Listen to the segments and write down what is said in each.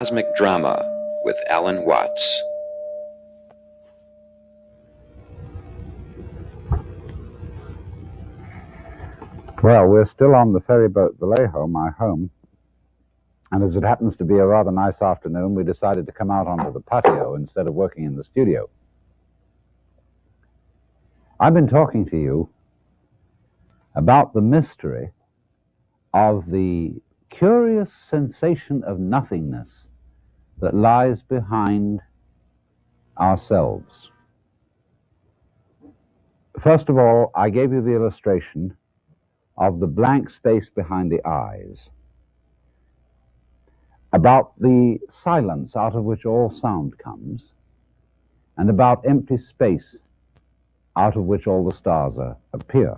Cosmic Drama with Alan Watts. Well, we're still on the ferry boat Vallejo, my home, and as it happens to be a rather nice afternoon, we decided to come out onto the patio instead of working in the studio. I've been talking to you about the mystery of the curious sensation of nothingness that lies behind ourselves. First of all, I gave you the illustration of the blank space behind the eyes, about the silence out of which all sound comes, and about empty space out of which all the stars appear.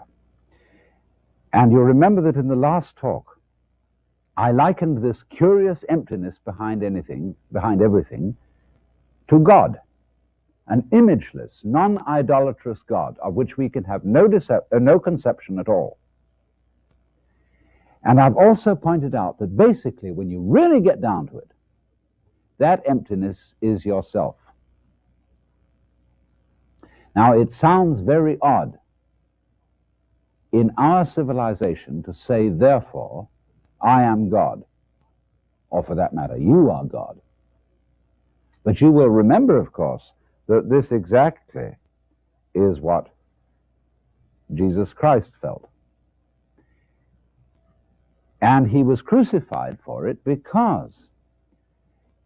And you'll remember that in the last talk, I likened this curious emptiness behind everything, to God, an imageless, non-idolatrous God of which we can have no conception at all. And I've also pointed out that basically, when you really get down to it, that emptiness is yourself. Now, it sounds very odd in our civilization to say, therefore, I am God, or for that matter, you are God. But you will remember, of course, that this exactly is what Jesus Christ felt. And he was crucified for it because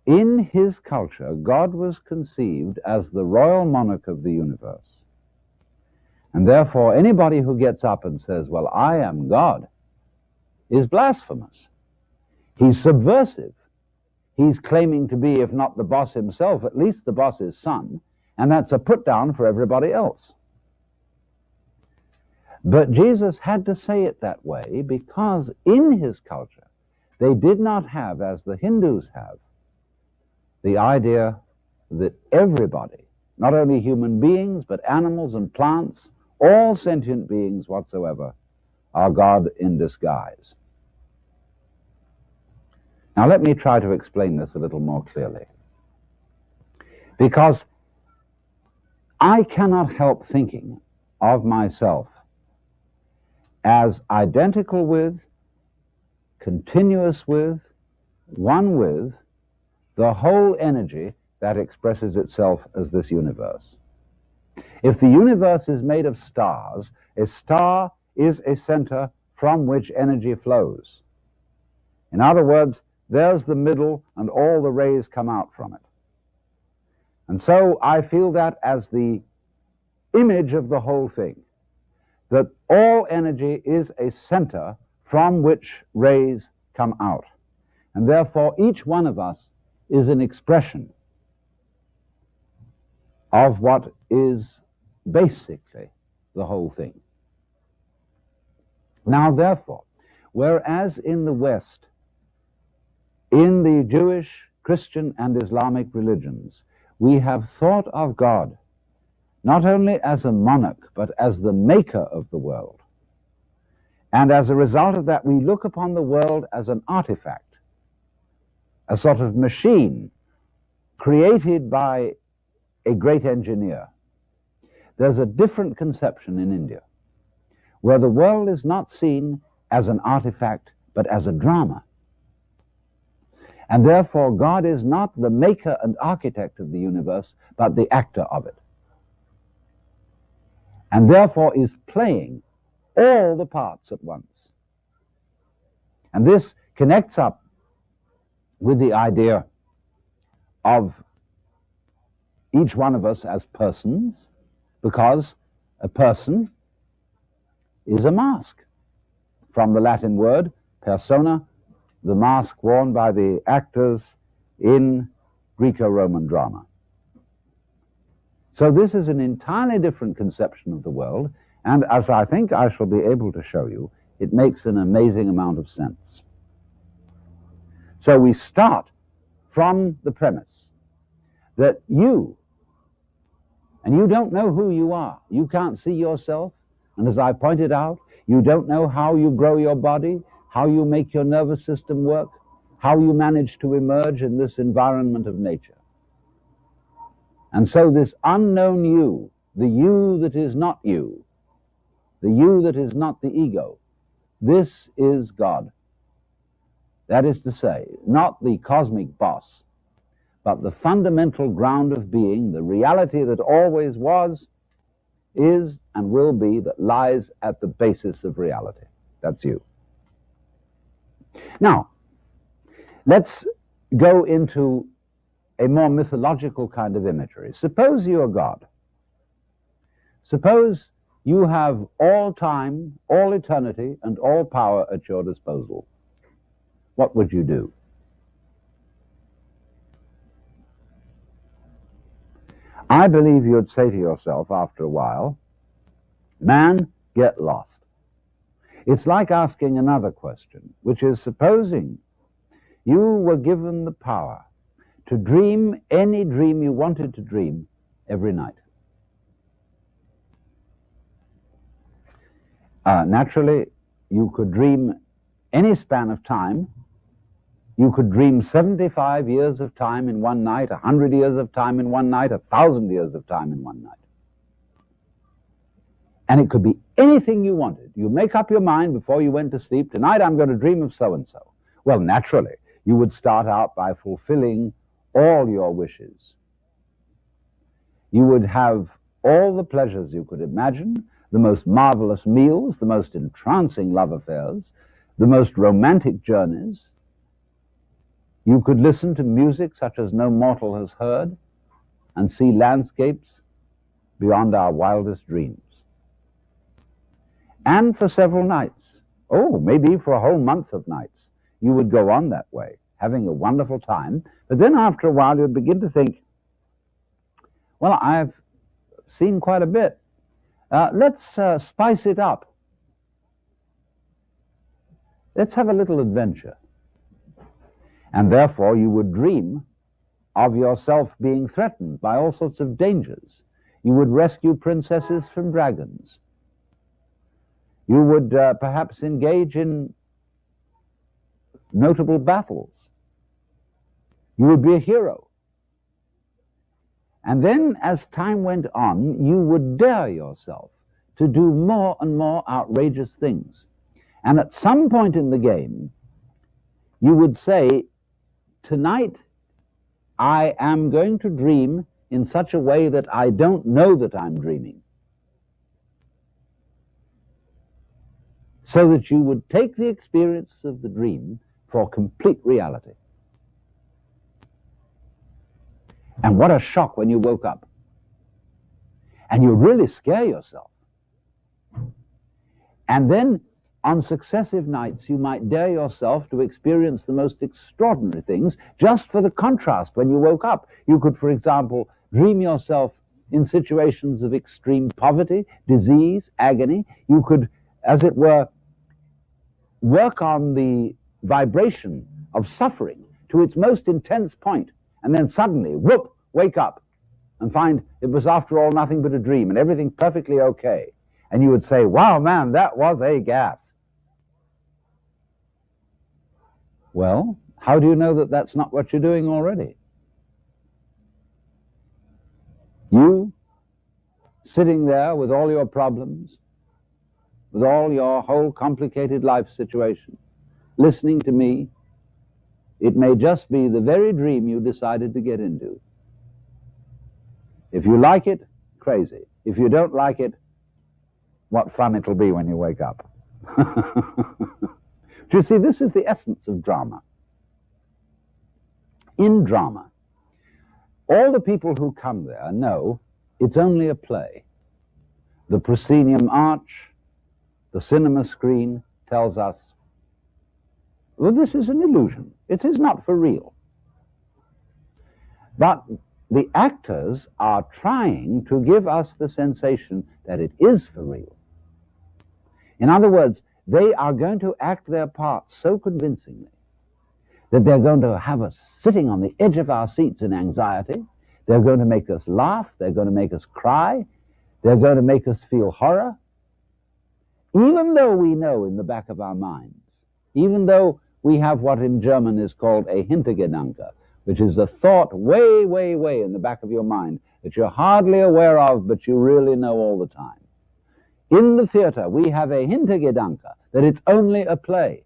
in his culture, God was conceived as the royal monarch of the universe. And therefore, anybody who gets up and says, well, I am God, is blasphemous. He's subversive. He's claiming to be, if not the boss himself, at least the boss's son, and that's a put down for everybody else. But Jesus had to say it that way because in his culture, they did not have, as the Hindus have, the idea that everybody, not only human beings, but animals and plants, all sentient beings whatsoever, are God in disguise. Now let me try to explain this a little more clearly. Because I cannot help thinking of myself as identical with, continuous with, one with, the whole energy that expresses itself as this universe. If the universe is made of stars, a star is a center from which energy flows. In other words, there's the middle and all the rays come out from it. And so I feel that as the image of the whole thing, that all energy is a center from which rays come out. And therefore, each one of us is an expression of what is basically the whole thing. Now, therefore, whereas in the West, in the Jewish, Christian, and Islamic religions, we have thought of God not only as a monarch, but as the maker of the world. And as a result of that, we look upon the world as an artifact, a sort of machine created by a great engineer. There's a different conception in India, where the world is not seen as an artifact, but as a drama. And therefore, God is not the maker and architect of the universe, but the actor of it. And therefore is playing all the parts at once. And this connects up with the idea of each one of us as persons, because a person is a mask. From the Latin word persona, the mask worn by the actors in Greco-Roman drama. So this is an entirely different conception of the world, and as I think I shall be able to show you, it makes an amazing amount of sense. So we start from the premise that you don't know who you are. You can't see yourself, and as I pointed out, you don't know how you grow your body, how you make your nervous system work, how you manage to emerge in this environment of nature. And so this unknown you, the you that is not you, the you that is not the ego, this is God. That is to say, not the cosmic boss, but the fundamental ground of being, the reality that always was, is, and will be, that lies at the basis of reality. That's you. Now, let's go into a more mythological kind of imagery. Suppose you are God. Suppose you have all time, all eternity, and all power at your disposal. What would you do? I believe you'd say to yourself after a while, man, get lost. It's like asking another question, which is, supposing you were given the power to dream any dream you wanted to dream every night. Naturally, you could dream any span of time. You could dream 75 years of time in one night, 100 years of time in one night, 1,000 years of time in one night. And it could be anything you wanted. You make up your mind before you went to sleep, tonight I'm going to dream of so-and-so. Well, naturally, you would start out by fulfilling all your wishes. You would have all the pleasures you could imagine, the most marvelous meals, the most entrancing love affairs, the most romantic journeys. You could listen to music such as no mortal has heard and see landscapes beyond our wildest dreams. And for several nights, maybe for a whole month of nights, you would go on that way, having a wonderful time. But then after a while, you'd begin to think, well, I've seen quite a bit. Let's spice it up. Let's have a little adventure. And therefore, you would dream of yourself being threatened by all sorts of dangers. You would rescue princesses from dragons. You would perhaps engage in notable battles. You would be a hero. And then, as time went on, you would dare yourself to do more and more outrageous things. And at some point in the game, you would say, tonight I am going to dream in such a way that I don't know that I'm dreaming. So that you would take the experience of the dream for complete reality. And what a shock when you woke up. And you really scare yourself. And then on successive nights, you might dare yourself to experience the most extraordinary things just for the contrast when you woke up. You could, for example, dream yourself in situations of extreme poverty, disease, agony. You could, as it were, work on the vibration of suffering to its most intense point, and then suddenly, whoop, wake up and find it was after all nothing but a dream and everything perfectly okay. And you would say, wow, man, that was a gas. Well, how do you know that that's not what you're doing already? You, sitting there with all your problems, with all your whole complicated life situation, listening to me, it may just be the very dream you decided to get into. If you like it, crazy. If you don't like it, what fun it'll be when you wake up. Do you see, this is the essence of drama. In drama, all the people who come there know it's only a play. The proscenium arch, the cinema screen tells us, well, this is an illusion. It is not for real. But the actors are trying to give us the sensation that it is for real. In other words, they are going to act their parts so convincingly that they're going to have us sitting on the edge of our seats in anxiety. They're going to make us laugh. They're going to make us cry. They're going to make us feel horror. Even though we know in the back of our minds, even though we have what in German is called a Hintergedanke, which is a thought way, way, way in the back of your mind that you're hardly aware of, but you really know all the time. In the theater, we have a Hintergedanke, that it's only a play.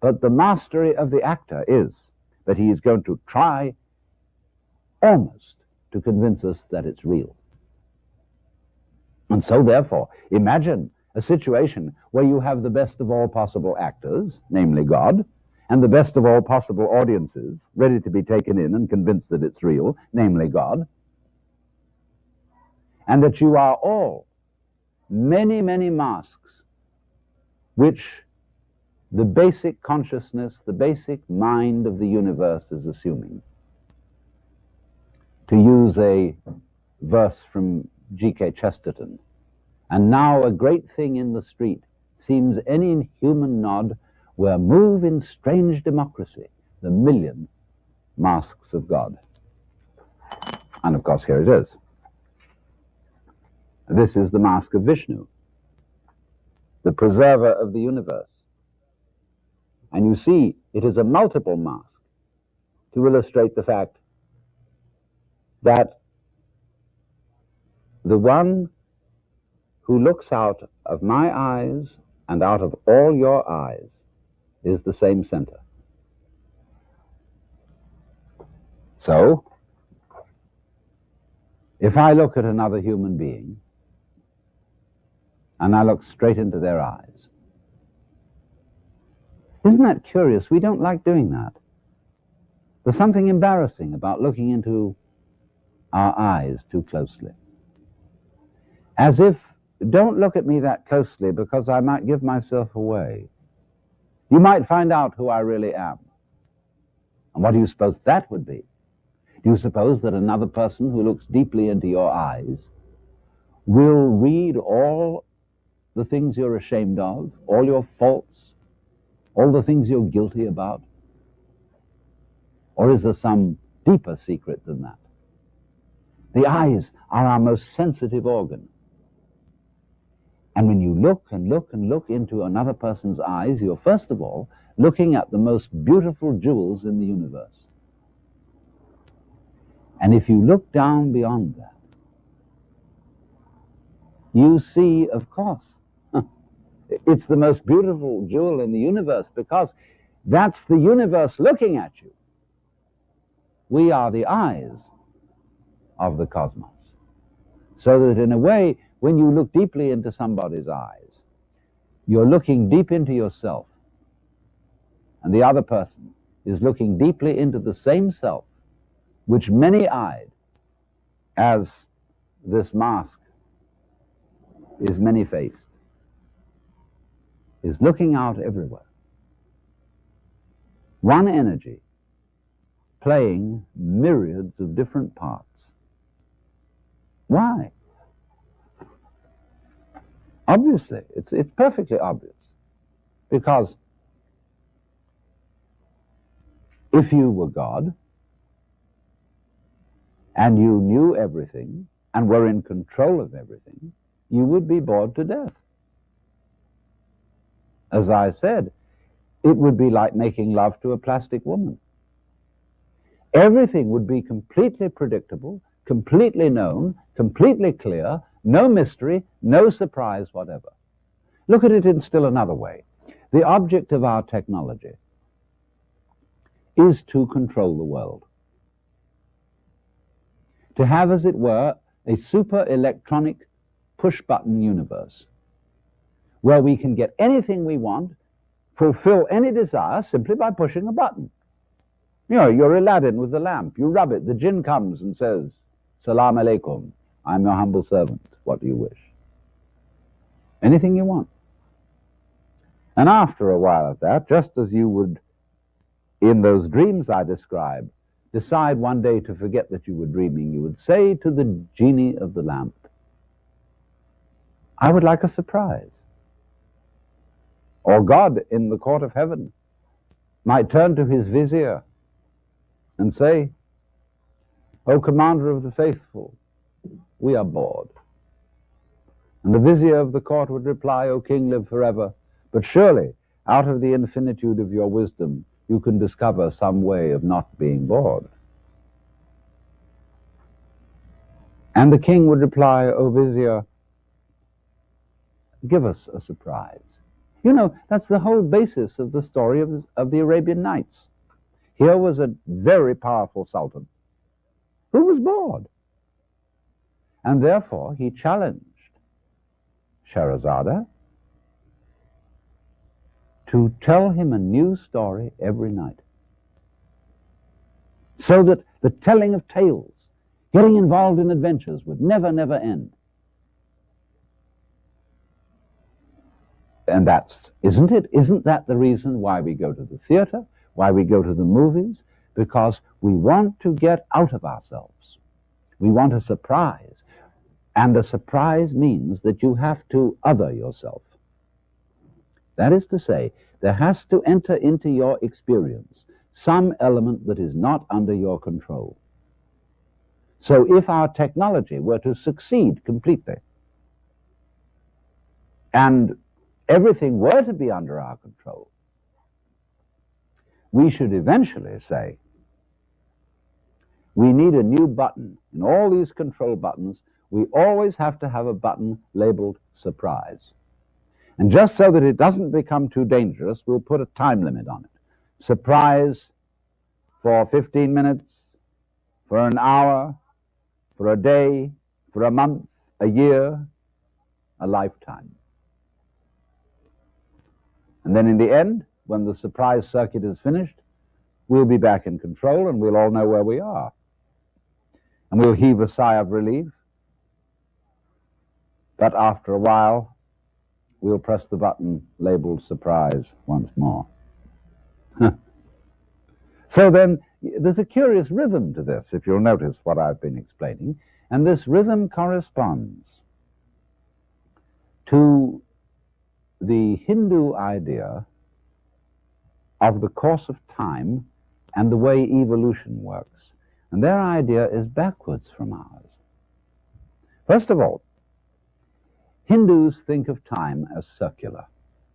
But the mastery of the actor is that he is going to try almost to convince us that it's real. And so, therefore, imagine a situation where you have the best of all possible actors, namely God, and the best of all possible audiences, ready to be taken in and convinced that it's real, namely God, and that you are all many, many masks which the basic consciousness, the basic mind of the universe is assuming. To use a verse from G.K. Chesterton, and now a great thing in the street seems any human nod where move in strange democracy the million masks of God. And of course, here it is. This is the mask of Vishnu, the preserver of the universe. And you see, it is a multiple mask to illustrate the fact that the one who looks out of my eyes and out of all your eyes is the same center. So, if I look at another human being and I look straight into their eyes, isn't that curious? We don't like doing that. There's something embarrassing about looking into our eyes too closely. As if, don't look at me that closely because I might give myself away. You might find out who I really am. And what do you suppose that would be? Do you suppose that another person who looks deeply into your eyes will read all the things you're ashamed of, all your faults, all the things you're guilty about? Or is there some deeper secret than that? The eyes are our most sensitive organ. And when you look and look and look into another person's eyes, you're first of all looking at the most beautiful jewels in the universe. And if you look down beyond that, you see, of course, it's the most beautiful jewel in the universe because that's the universe looking at you. We are the eyes of the cosmos. So that in a way, when you look deeply into somebody's eyes, you're looking deep into yourself, and the other person is looking deeply into the same self, which many-eyed, as this mask is many-faced, is looking out everywhere. One energy playing myriads of different parts. Why? Obviously, it's perfectly obvious. Because if you were God, and you knew everything, and were in control of everything, you would be bored to death. As I said, it would be like making love to a plastic woman. Everything would be completely predictable, completely known, completely clear, no mystery, no surprise whatever. Look at it in still another way. The object of our technology is to control the world. To have, as it were, a super electronic push-button universe where we can get anything we want, fulfill any desire simply by pushing a button. You know, you're Aladdin with the lamp. You rub it, the jinn comes and says, "Salam alaikum, I'm your humble servant. What do you wish?" Anything you want. And after a while of that, just as you would, in those dreams I describe, decide one day to forget that you were dreaming, you would say to the genie of the lamp, "I would like a surprise." Or God in the court of heaven might turn to his vizier and say, "O commander of the faithful, we are bored." And the vizier of the court would reply, "O king, live forever, but surely out of the infinitude of your wisdom, you can discover some way of not being bored. And the king would reply, O vizier, give us a surprise. You know, that's the whole basis of the story of the Arabian Nights. Here was a very powerful sultan who was bored. And therefore he challenged Sherazada to tell him a new story every night. So that the telling of tales, getting involved in adventures, would never, never end. And that's, isn't it? Isn't that the reason why we go to the theater, why we go to the movies? Because we want to get out of ourselves. We want a surprise. And a surprise means that you have to other yourself. That is to say, there has to enter into your experience some element that is not under your control. So if our technology were to succeed completely, and everything were to be under our control, we should eventually say, we need a new button. In all these control buttons, we always have to have a button labeled surprise. And just so that it doesn't become too dangerous, we'll put a time limit on it. Surprise for 15 minutes, for an hour, for a day, for a month, a year, a lifetime. And then in the end, when the surprise circuit is finished, we'll be back in control and we'll all know where we are. And we'll heave a sigh of relief. But after a while, we'll press the button labeled surprise once more. So then, there's a curious rhythm to this, if you'll notice what I've been explaining. And this rhythm corresponds to the Hindu idea of the course of time and the way evolution works. And their idea is backwards from ours. First of all, Hindus think of time as circular,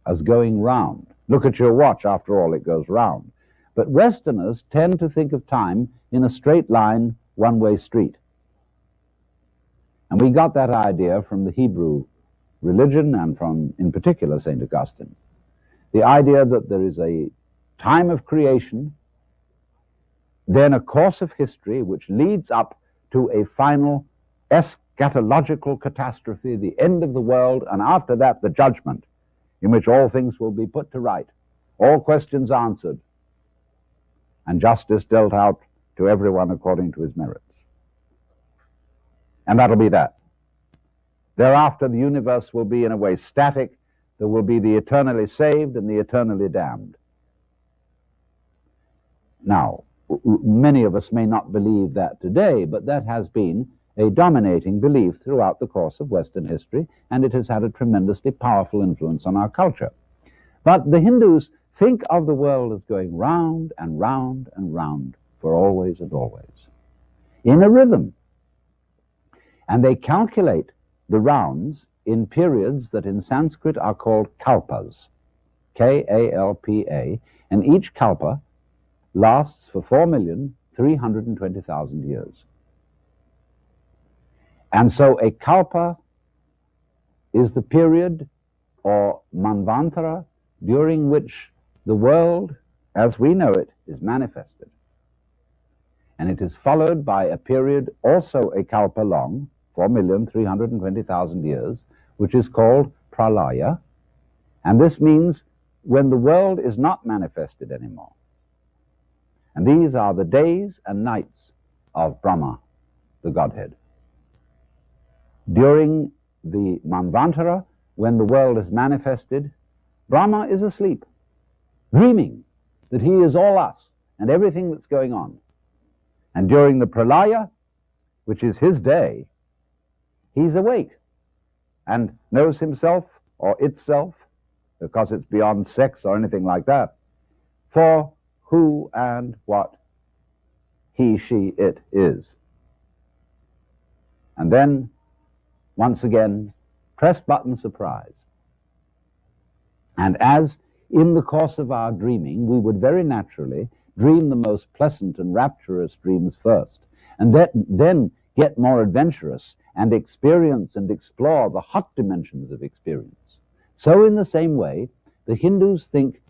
as going round. Look at your watch, after all, it goes round. But Westerners tend to think of time in a straight line, one-way street. And we got that idea from the Hebrew religion and from, in particular, St. Augustine. The idea that there is a time of creation, then a course of history which leads up to a final eschatological catastrophe, the end of the world, and after that the judgment, in which all things will be put to right, all questions answered, and justice dealt out to everyone according to his merits. And that'll be that. Thereafter, the universe will be in a way static. There will be the eternally saved and the eternally damned. Now, many of us may not believe that today, but that has been a dominating belief throughout the course of Western history, and it has had a tremendously powerful influence on our culture. But the Hindus think of the world as going round and round and round for always and always, in a rhythm. And they calculate the rounds in periods that in Sanskrit are called kalpas, K-A-L-P-A, and each kalpa lasts for 4,320,000 years. And so a kalpa is the period, or manvantara, during which the world, as we know it, is manifested. And it is followed by a period, also a kalpa long, 4,320,000 years, which is called pralaya. And this means when the world is not manifested anymore. And these are the days and nights of Brahma, the Godhead. During the Manvantara, when the world is manifested, Brahma is asleep, dreaming that he is all us and everything that's going on. And during the Pralaya, which is his day, he's awake and knows himself or itself, because it's beyond sex or anything like that, for who and what he, she, it is. And then, once again, press button surprise. And as in the course of our dreaming, we would very naturally dream the most pleasant and rapturous dreams first, and then get more adventurous and experience and explore the hot dimensions of experience. So in the same way, the Hindus think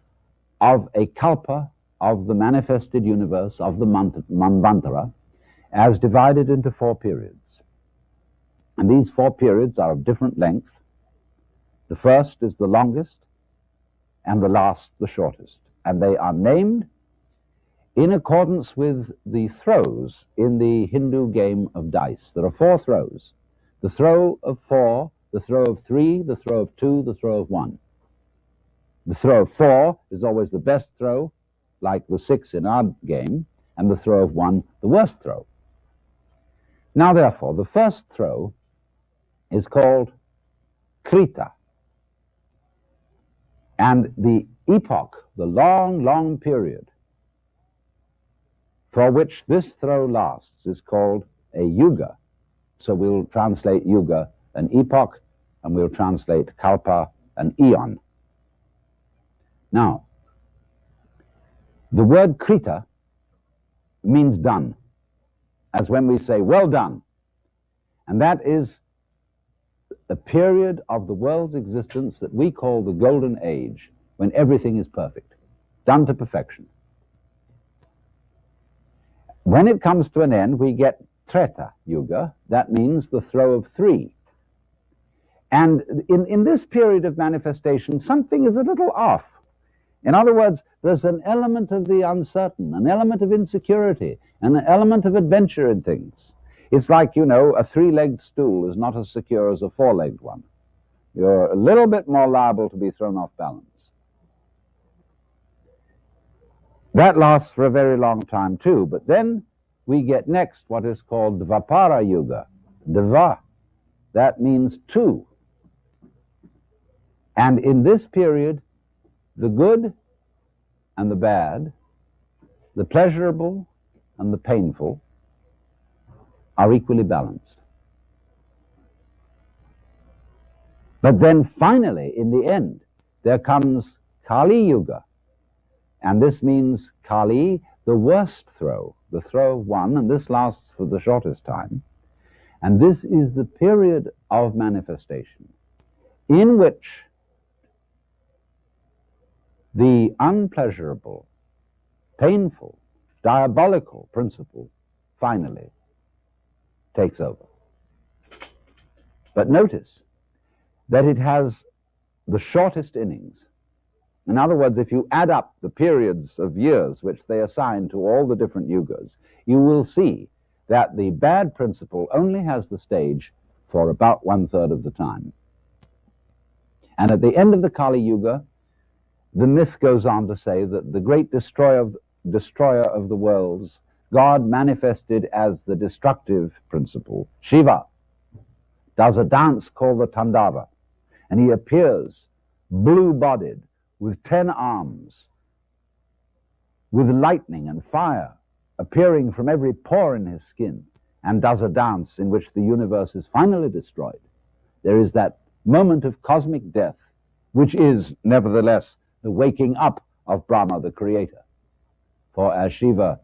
of a kalpa, of the manifested universe, of the Manvantara, as divided into 4 periods. And these 4 periods are of different length. The first is the longest, and the last the shortest. And they are named in accordance with the throws in the Hindu game of dice. There are 4 throws: the throw of 4, the throw of 3, the throw of 2, the throw of 1. The throw of 4 is always the best throw, like the 6 in our game, and the throw of 1, the worst throw. Now, therefore, the first throw is called Krita. And the epoch, the long, long period for which this throw lasts, is called a yuga. So we'll translate yuga, an epoch, and we'll translate kalpa, an eon. Now, the word Krita means done, as when we say, well done. And that is a period of the world's existence that we call the Golden Age, when everything is perfect, done to perfection. When it comes to an end, we get Treta Yuga. That means the throw of 3. And in this period of manifestation, something is a little off. In other words, there's an element of the uncertain, an element of insecurity, and an element of adventure in things. It's like, you know, a 3-legged stool is not as secure as a 4-legged one. You're a little bit more liable to be thrown off balance. That lasts for a very long time too, but then we get next what is called Dvapara Yuga. Dva, that means 2. And in this period, the good and the bad, the pleasurable and the painful, are equally balanced. But then finally, in the end, there comes Kali Yuga. And this means Kali, the worst throw, the throw of 1, and this lasts for the shortest time. And this is the period of manifestation in which the unpleasurable, painful, diabolical principle finally takes over. But notice that it has the shortest innings. In other words, if you add up the periods of years which they assign to all the different yugas, you will see that the bad principle only has the stage for about 1/3 of the time. And at the end of the Kali Yuga, the myth goes on to say that the great destroyer of the worlds, God manifested as the destructive principle, Shiva, does a dance called the Tandava, and he appears blue-bodied with 10 arms, with lightning and fire appearing from every pore in his skin, and does a dance in which the universe is finally destroyed. There is that moment of cosmic death, which is, nevertheless, the waking up of Brahma, the creator. For as Shiva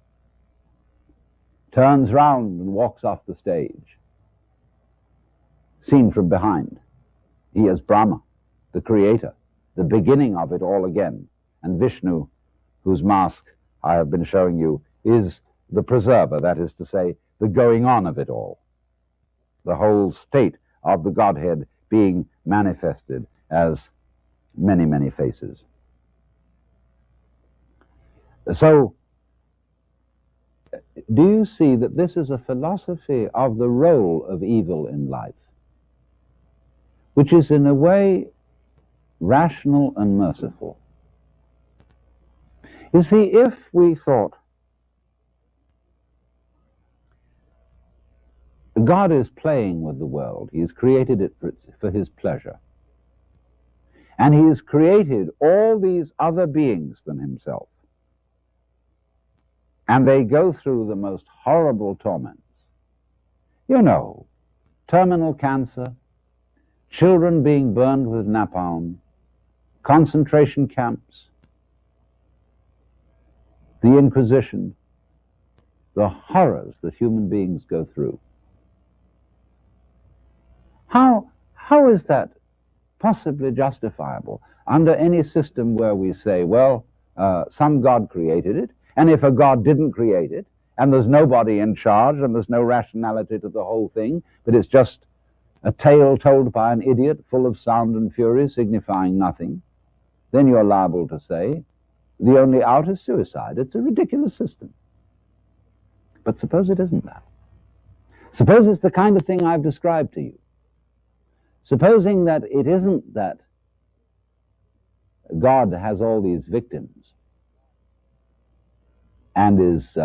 turns round and walks off the stage, seen from behind, he is Brahma, the creator, the beginning of it all again. And Vishnu, whose mask I have been showing you, is the preserver, that is to say, the going on of it all. The whole state of the Godhead being manifested as many, many faces. So, do you see that this is a philosophy of the role of evil in life, which is in a way rational and merciful? You see, if we thought God is playing with the world, he has created it for his pleasure, and he has created all these other beings than himself, and they go through the most horrible torments. You know, terminal cancer, children being burned with napalm, concentration camps, the Inquisition, the horrors that human beings go through. How is that possibly justifiable under any system where we say, well, some God created it, and if a God didn't create it, and there's nobody in charge, and there's no rationality to the whole thing, but it's just a tale told by an idiot full of sound and fury signifying nothing, then you're liable to say, the only out is suicide. It's a ridiculous system. But suppose it isn't that. Suppose it's the kind of thing I've described to you. Supposing that it isn't that God has all these victims and is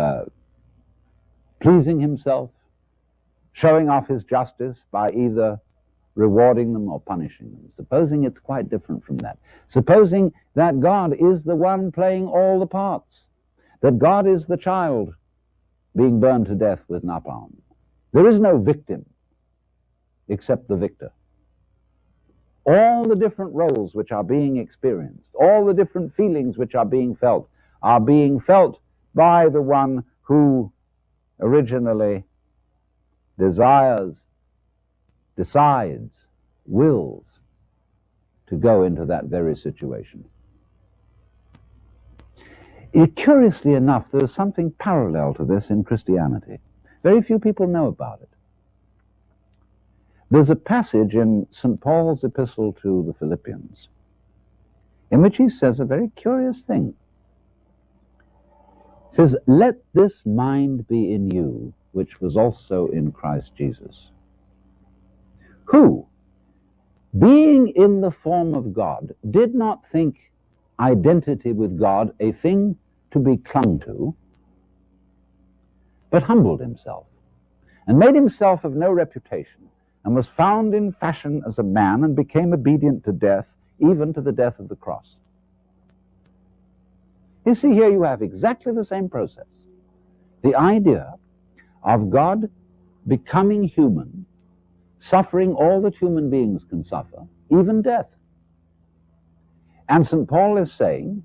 pleasing himself, showing off his justice by either rewarding them or punishing them. Supposing it's quite different from that. Supposing that God is the one playing all the parts, that God is the child being burned to death with napalm. There is no victim except the victor. All the different roles which are being experienced, all the different feelings which are being felt by the one who originally desires, decides, wills to go into that very situation. Curiously enough, there is something parallel to this in Christianity. Very few people know about it. There's a passage in St. Paul's epistle to the Philippians in which he says a very curious thing. He says, "Let this mind be in you, which was also in Christ Jesus, who, being in the form of God, did not think identity with God a thing to be clung to, but humbled himself, and made himself of no reputation, and was found in fashion as a man, and became obedient to death, even to the death of the cross." You see, here you have exactly the same process. The idea of God becoming human, suffering all that human beings can suffer, even death. And St. Paul is saying,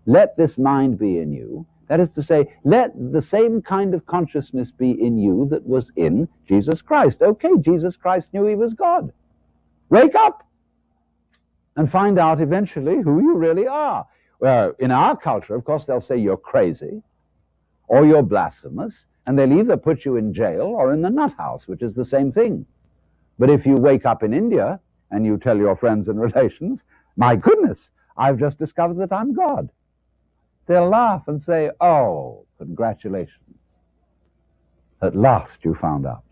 let this mind be in you. That is to say, let the same kind of consciousness be in you that was in Jesus Christ. Okay, Jesus Christ knew he was God. Wake up and find out eventually who you really are. Well, in our culture, of course, they'll say you're crazy or you're blasphemous, and they'll either put you in jail or in the nut house, which is the same thing. But if you wake up in India and you tell your friends and relations, my goodness, I've just discovered that I'm God, they'll laugh and say, oh, congratulations. At last you found out.